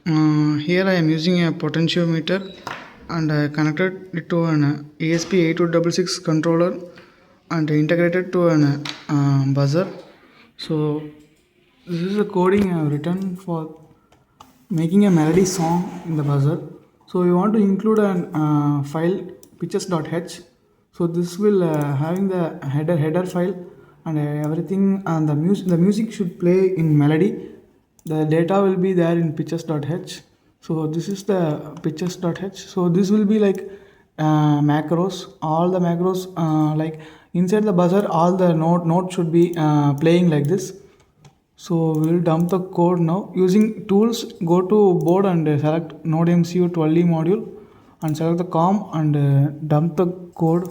Here I am using a potentiometer and I connected it to an ESP8266 controller and integrated to an buzzer. So this is the coding I have written for making a melody song in the buzzer. So we want to include an file pitches.h. So this will having the header file and everything, and the music should play in melody. The data will be there in pitches.h. So this is the pitches.h. So this will be like macros. All the macros like inside the buzzer, all the note should be playing like this. So we'll dump the code now. Using tools, go to board and select node MCU 12E module and select the COM and dump the code.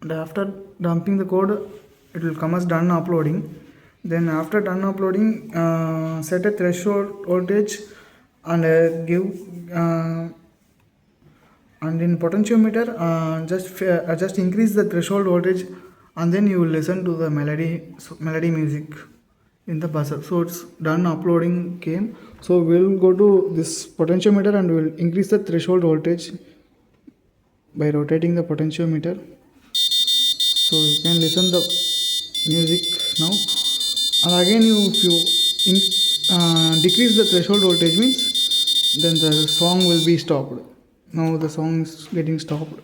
And after dumping the code, it will come as done uploading. Then after done uploading, set a threshold voltage and give and in potentiometer just increase the threshold voltage, and then you will listen to the melody music in the buzzer. So it's done uploading came. So we'll go to this potentiometer and we'll increase the threshold voltage by rotating the potentiometer. So you can listen the music now. And again, if you decrease the threshold voltage means then the song will be stopped. Now the song is getting stopped.